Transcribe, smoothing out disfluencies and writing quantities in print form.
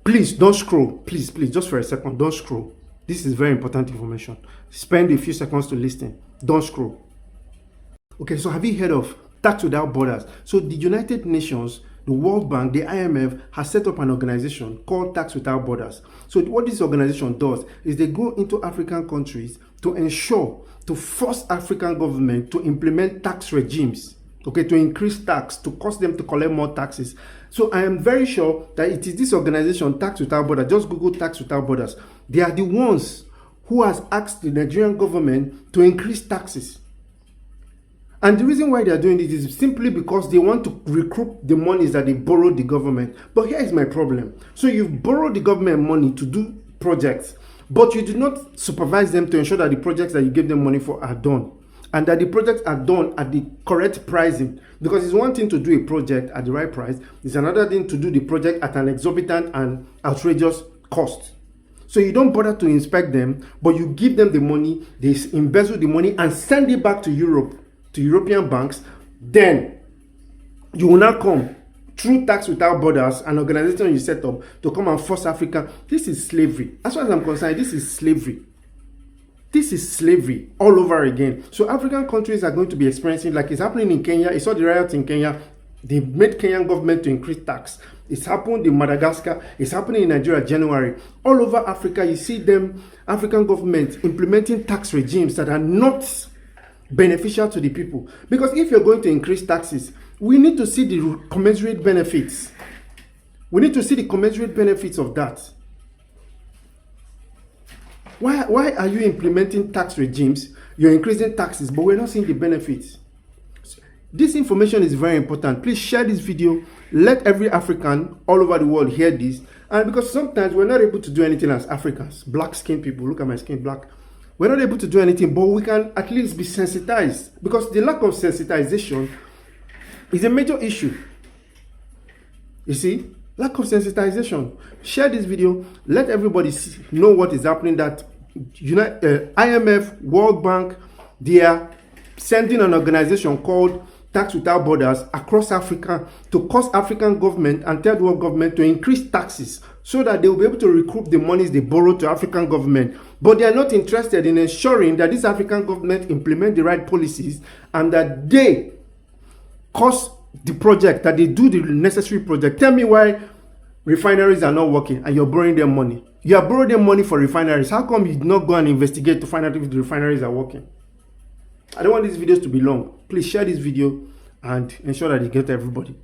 Please don't scroll. Please, just for a second, don't scroll. This is very important information. Spend a few seconds to listen. Don't scroll. Okay, so have you heard of Tax Without Borders? So the United Nations, the World Bank, the IMF has set up an organization called Tax Without Borders. So what this organization does is they go into African countries to ensure, to force African government to implement tax regimes, okay, to increase tax, to cause them to collect more taxes. So I am very sure that it is this organization, Tax Without Borders. Just Google Tax Without Borders. They are the ones who has asked the Nigerian government to increase taxes. And the reason why they are doing it is simply because they want to recoup the monies that they borrowed the government. But here is my problem. So you've borrowed the government money to do projects, but you do not supervise them to ensure that the projects that you gave them money for are done, and that the projects are done at the correct pricing. Because it's one thing to do a project at the right price, it's another thing to do the project at an exorbitant and outrageous cost. So you don't bother to inspect them, but you give them the money, they embezzle the money and send it back to Europe, to European banks. Then you will now come through Tax Without Borders, an organization you set up to come and force Africa. This is slavery. As far as I'm concerned, this is slavery. This is slavery all over again. So African countries are going to be experiencing, like it's happening in Kenya. You saw the riots in Kenya. They made Kenyan government to increase tax. It's happened in Madagascar. It's happening in Nigeria, January. All over Africa, you see them, African governments implementing tax regimes that are not beneficial to the people. Because if you're going to increase taxes, we need to see the commensurate benefits. We need to see the commensurate benefits of that. Why are you implementing tax regimes? You're increasing taxes, but we're not seeing the benefits. This information is very important. Please share this video. Let every African all over the world hear this. And because sometimes we're not able to do anything as Africans, black skinned people, look at my skin, black. We're not able to do anything, but we can at least be sensitized, because the lack of sensitization is a major issue. You see, lack of sensitization. Share this video. Let everybody know what is happening, that IMF, World Bank, they are sending an organization called Tax Without Borders across Africa to cause African government and third world government to increase taxes so that they will be able to recoup the monies they borrow to African government. But they are not interested in ensuring that this African government implement the right policies and that they cause the project, that they do the necessary project. Tell me why refineries are not working and you're borrowing them money. You are borrowing them money for refineries. How come you did not go and investigate to find out if the refineries are working? I don't want these videos to be long. Please share this video and ensure that you get to everybody.